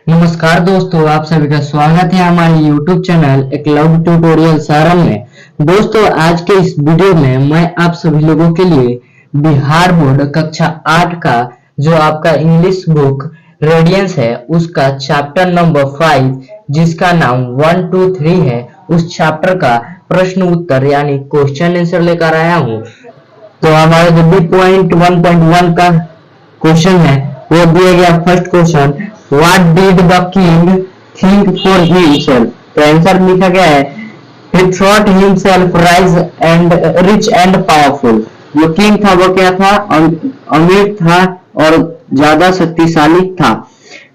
नमस्कार दोस्तों, आप सभी का स्वागत है हमारे YouTube चैनल एक लव ट्यूटोरियल सारंग में। दोस्तों, आज के इस वीडियो में मैं आप सभी लोगों के लिए बिहार बोर्ड कक्षा 8 का जो आपका इंग्लिश बुक रेडियंस है उसका चैप्टर नंबर 5 जिसका नाम 1 2 3 है, उस चैप्टर का प्रश्न उत्तर यानी क्वेश्चन आंसर लेकर आया हूँ। तो हमारे जो बी पॉइंट 1.1 का क्वेश्चन है वो दिया गया। First question, what did the king think for himself. तो आंसर लिखा गया है, he thought himself rich and powerful। जो किंग था वो क्या था? अमीर था और ज्यादा शक्तिशाली था।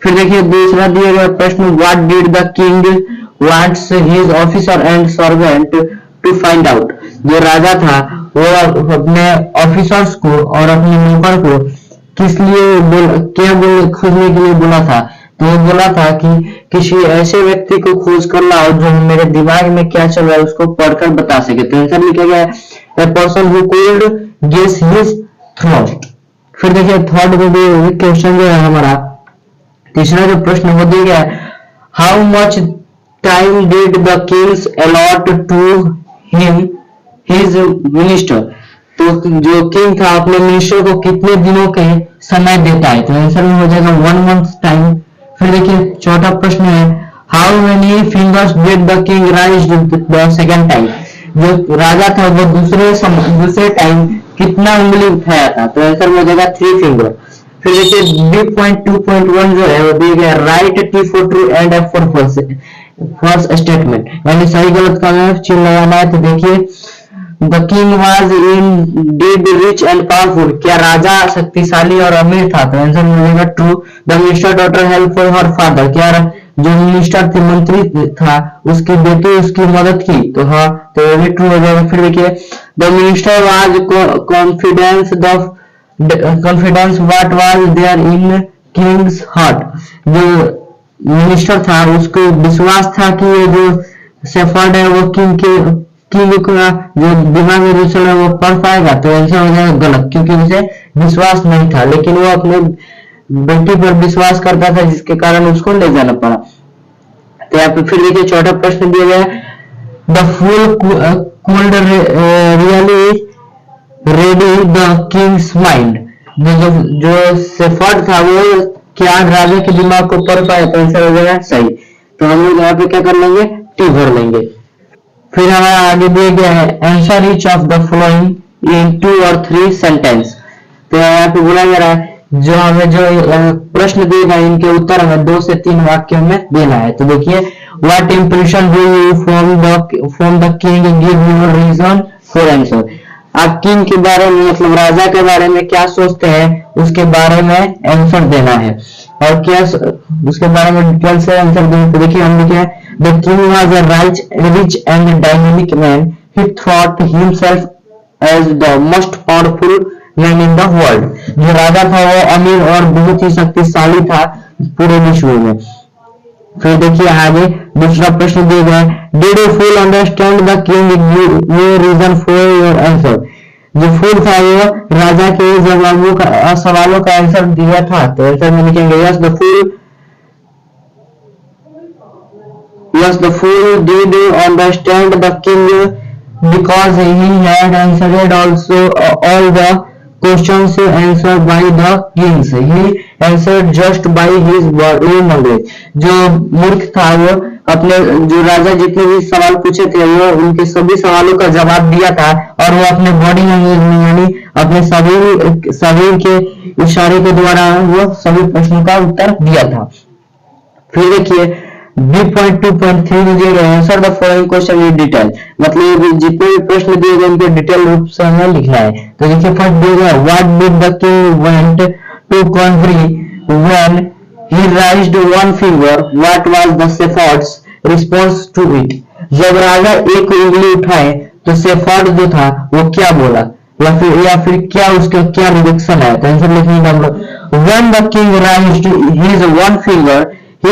फिर देखिए दूसरा दिया गया प्रश्न, what did the king wants his officer and servant to find out. जो राजा था वो अपने ऑफिसर्स को और अपने नौकर को किस लिए खोजने के लिए बोला था? तो वो बोला था कि किसी ऐसे व्यक्ति को खोज कर लाओ जो मेरे दिमाग में क्या चल रहा है उसको पढ़कर बता सके। तो आंसर लिखा गया है, a person who could guess his thought। फिर देखिए थर्ड में भी क्वेश्चन जो है हमारा तीसरा जो प्रश्न वो दिया गया है, how much time did the kings allot to him his minister. तो जो किंग था अपने मिनिस्टर को कितने दिनों के समय देता है? तो आंसर में हो जाएगा 1 मंथ टाइम। फिर देखिए चौथा प्रश्न है, how many fingers did the king rise the second time. जो राजा था वो दूसरे टाइम कितना उंगली उठाया था? तो आंसर में हो जाएगा 3 फिंगर। फिर देखिए बी पॉइंट 2.1 जो है वो दिया गया, write T for true and F for false statement, यानी सही गलत का चिन्ह लगाना है। तो देखिए the king was indeed rich and powerful. क्या राजा शक्तिशाली और अमीर था? तो आंसर मिलेगा true. The minister daughter help for her father. क्या जो मिनिस्टर थे, मंत्री था, उसकी बेटी उसकी मदद की? तो हाँ, तो ये भी ट्रू हो जाएगा। फिर देखिए the minister was confidence what was there in king's heart. जो मिनिस्टर था उसको विश्वास था कि ये जो शेफर्ड है वो किंग का जो दिमाग में जो चल रहा है वो पढ़ पाएगा? तो आंसर हो जाएगा गलत, क्योंकि उसे विश्वास नहीं था, लेकिन वो अपने बेटी पर विश्वास करता था जिसके कारण उसको ले जाना पड़ा। तो यहाँ पे फिर देखिए चौथा प्रश्न दिया गया, the fool could really read the king's mind. जो शेफर्ड था वो क्या राजा के दिमाग को पढ़ पाया? तो आंसर हो जाएगा सही। तो हम लोग यहाँ पे क्या कर लेंगे, टी भर लेंगे। फिर हमारा आगे दिया गया है, answer each of the following in 2 और 3 सेंटेंस। तो यहाँ पे बोला जा रहा है जो हमें जो प्रश्न दिएगा इनके उत्तर हमें 2 से 3 वाक्यों में देना है। तो देखिए, what impression do you from the king, give your reason for answer. आप किंग के बारे में मतलब राजा के बारे में क्या सोचते हैं उसके बारे में आंसर देना है, और क्या उसके बारे में डिटेल से आंसर देना। तो देखिए हम लिखे, the king was a rich and dynamic man, he thought himself as the most powerful man in the world. जो राजा था वो अमीर और बहुत ही शक्तिशाली था पूरे विश्व में। फिर देखिए आगे दूसरा प्रश्न दिया गया, did you fool understand the king give reason for your answer. जो फूल था वो राजा के सवालों का आंसर दिया था। तो आंसर में लिखेंगे, Yes, the fool did understand the king because he had answered also all the questions answered by the kings. He answered just by his body language। जो मूर्ख था वो अपने जो राजा जितने भी सवाल पूछे थे वो उनके सभी सवालों का जवाब दिया था, और वो अपने बॉडी लैंग्वेज में यानी अपने शरीर के इशारे के द्वारा वो सभी प्रश्नों का उत्तर दिया था। फिर देखिए B.2.3 में दिए गए, answer the following question in detail. मतलब जितने भी प्रश्न दिए गए उनके डिटेल रूप से हमें लिखना है। तो देखिए फर्स्ट दिया गया, what did the king went to country when he raised one finger, what was the shepherd's response to it. जब राजा एक उंगली उठाए तो शेफर्ड जो था वो क्या बोला, या फिर क्या उसका क्या रिएक्शन है? तो आंसर लिखेंगे हम लोग, when the king राइज्ड his one finger he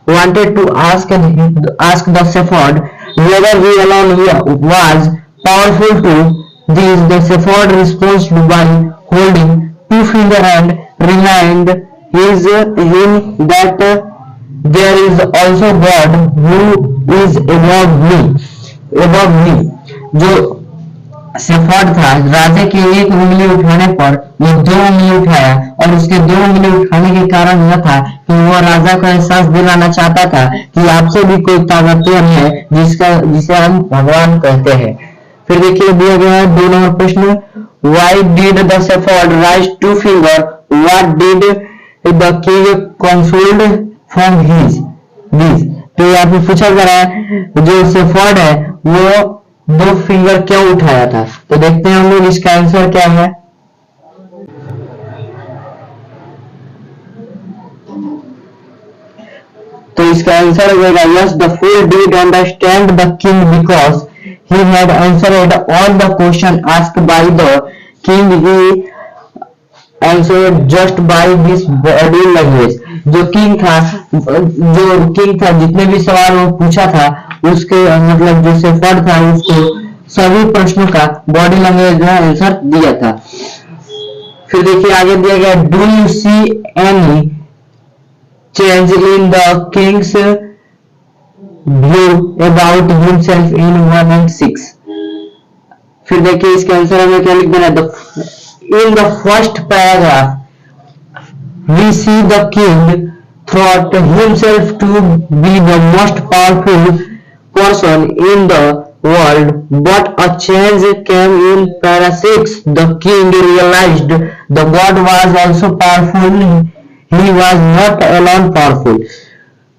wanted to ask the shepherd whether he alone was powerful to this. The shepherd responded by holding two fingers and remained is him that there is also God who is above me। जो shepherd था, राजा की एक उंगली उठाने पर वो दो उंगली उठाया, और उसके दो उंगली उठाने के कारण यह था कि वो राजा को एहसास दिलाना चाहता था कि आपसे भी कोई ताकतवर है जिसे हम भगवान कहते हैं। फिर देखिए दिया गया है 2 नंबर प्रश्न, why did the shepherd raise two finger, what did the king consoled from his this. तो यहाँ पे पूछा जा रहा है जो सेफर्ड है वो 2 फिंगर क्यों उठाया था। तो देखते हैं हम लोग इसका आंसर क्या है। तो इसका आंसर होगा yes, the fool did understand the king because he had answered all the question asked by the king, he answered just by his body language। जो किंग था जितने भी सवाल वो पूछा था उसके मतलब जो सेफर्ड था उसको सभी प्रश्नों का बॉडी लैंग्वेज में आंसर दिया था। फिर देखिए आगे दिया गया, do you see any change in the Kings view about himself in 1 and 6। फिर देखिए इसके आंसर हमें क्या लिख देना है, in the first paragraph we see the king thought himself to be the most powerful person in the world, but a change came in para 6। the king realized the god was also powerful, he was not alone powerful।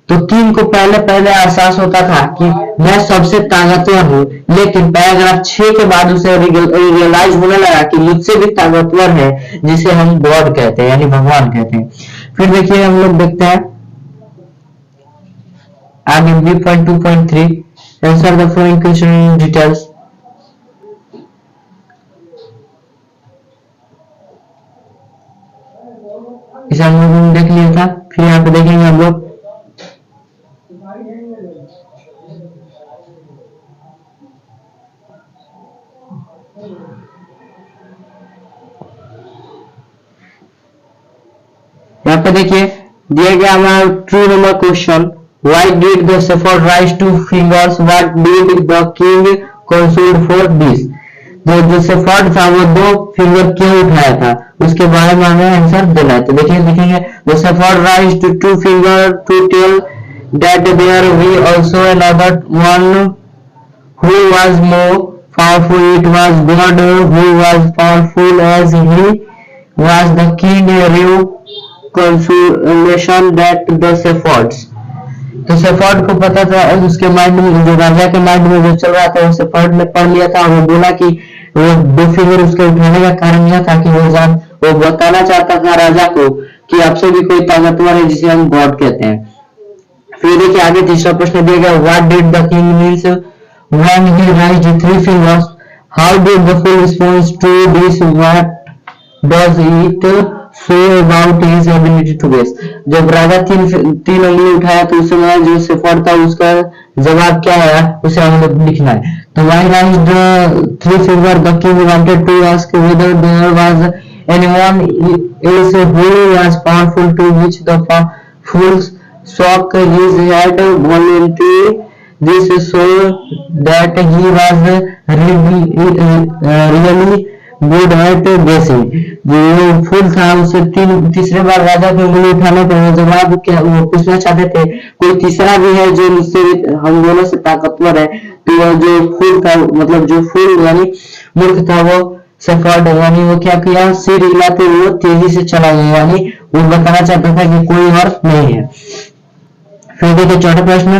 तो king को पहले एहसास होता था कि मैं सबसे ताकतवर हूँ, लेकिन पैराग्राफ 6 के बाद उसे रियलाइज होने लगा कि मुझसे भी ताकतवर है जिसे हम गॉड कहते हैं यानी भगवान कहते हैं। फिर देखिए हम लोग देखते हैं आगे B.2.3 answer the following question in details. इसे हम लोगों ने देख लिया था। फिर यहाँ पे देखेंगे हम लोग यहाँ पे देखिए दिया गया हमारा true number question, why did the shepherd raise two fingers, what did the king consoled for this. जो सेफर्ड था वो 2 फिंगर क्यों उठाया था उसके बारे में हमें आंसर देना है। तो देखिए लिखेंगे, the shepherd raise to 2 finger to tell that there we also another one who was more powerful, it was God who was powerful as he was the king knew consolation that the shepherds। तो shepherd को पता था, उसके mind में जो राजा के mind में जो चल रहा था वो सेफर्ड ने पढ़ लिया था। वो बोला कि वो 2 फिंगर उसके उठाने का कारण यह था कि वो बताना चाहता था राजा को कि आपसे भी कोई ताकतवर है जिसे हम गॉड कहते हैं। फिर देखिए आगे तीसरा प्रश्न दिया गया, what did the king means when he raised 3 fingers, how did the fool respond to this, what does it show about his ability to guess। जब राजा 3 उंगली उठाया तो उस समय जो सेफर्ड था उसका जवाब क्या है उसे हमें लिखना है। तो why raised 3 finger, the king wanted to ask whether there was anyone else who was powerful, to which the fool shook his head voluntarily। This showed that he was really good at guessing। जो fool था उसे तीसरे बार राजा की उंगली उठाने पर जवाब क्या वो पूछना चाहते थे, कोई तीसरा भी है जो मुझसे हम दोनों से ताकतवर है। तो जो फूल था मतलब जो फूल यानी मूर्ख था वो सेफर्ड यानी वो क्या किया, सिर हिलाते हुए तेजी से चला गया, यानी वो बताना चाहता था कि कोई और नहीं है। फिर देखिए चौथा प्रश्न,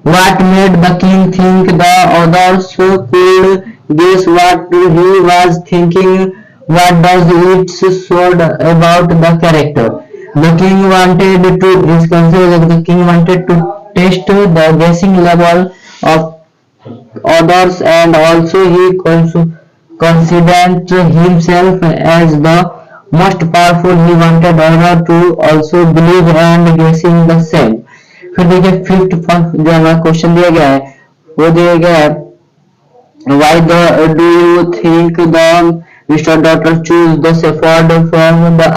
what made the king think the others could guess what he was thinking, what does it show about the character। the king wanted to test the guessing level of others, and also he considered himself as the most powerful। he wanted others to also believe and guessing the same। फिर देखिए 5th जो हमारा question दिया गया है वो दिया गया है, why do you think the Mr. Daughter choose the shepherd from the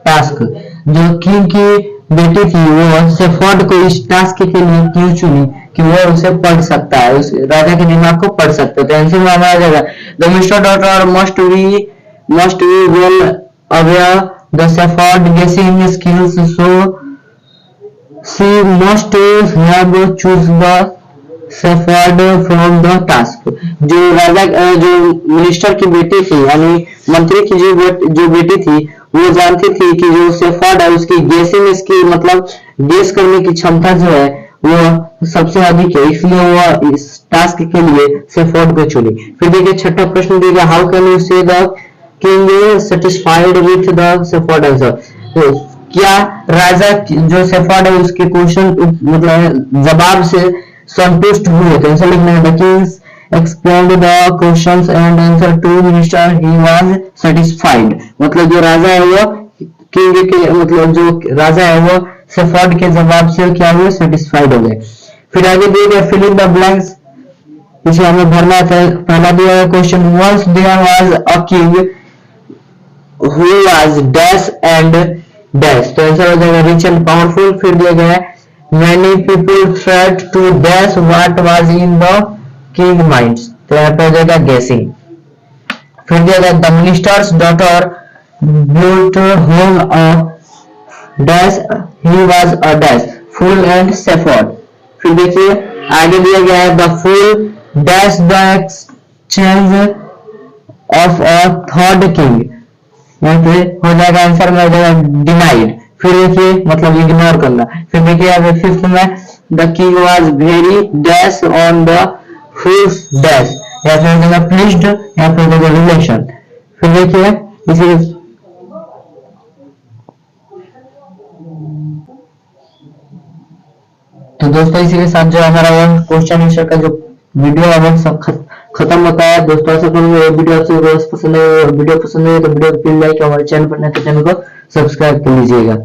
task। जो किंग की बेटी थी वो सेफर्ड को इस टास्क के लिए क्यों चुनी कि वो उसे पढ़ सकता है, उस राजा के दिमाग को पढ़ सकता है। तो आंसर में हमारा जाएगा the mister daughter must be well aware the shepherd guessing skills so she must have choose the shepherd from the task. जो राजा जो मिनिस्टर की बेटी थी यानी मंत्री की जो बेटी थी वो जानती थी कि जो सेफर्ड है उसकी गेसिंग स्किल मतलब गेस करने की क्षमता जो है वो सबसे अधिक है, इसलिए वो इस टास्क के लिए सेफर्ड को चुनी। फिर देखिए छठा प्रश्न दिया हाउ कैन यू से the king satisfied with the shepherd answer. तो क्या राजा जो सेफर्ड है उसके क्वेश्चन मतलब जवाब से संतुष्ट हुए? तो आंसर लिखना है the Kings explained the questions and answer to minister he was satisfied। मतलब जो राजा है वो किंग के मतलब जो राजा है वो सेफर्ड के जवाब से क्या हुए सेटिस्फाइड हो गए। फिर आगे दिए गए फिल इन द ब्लैंक्स, इसे हमें भरना था। पहला दिया गया question once there was a king who was dash and dash. तो आंसर हो जाएगा रिच एंड पावरफुल। फिर दिया गया many people tried to guess what was in the king minds। तो यहाँ पे हो जाएगा guessing। फिर दिया गया the minister's daughter built home a dash he was a dash full and severed। फिर देखिए आगे दिया गया है the full dash the exchange of a third king। यहाँ पे हो जाएगा आंसर में हो जाएगा डिनाइड। फिर देखिए मतलब इग्नोर करना। फिर देखिए यहाँ पे फिफ्थ में the king was very dash on the fools dash, या फिर हो जाएगा प्लीज्ड या फिर हो जाएगा रिलेशन। फिर देखिए इसी तो दोस्तों इसी के साथ जो हमारा क्वेश्चन आंसर का जो वीडियो है वो सब खत्म होता है। दोस्तों ऐसा करूंगा ये वीडियो आपको पसंद है, वीडियो पसंद है तो वीडियो को प्लीज लाइक, हमारे चैनल पर नए तो चैनल को सब्सक्राइब कर लीजिएगा।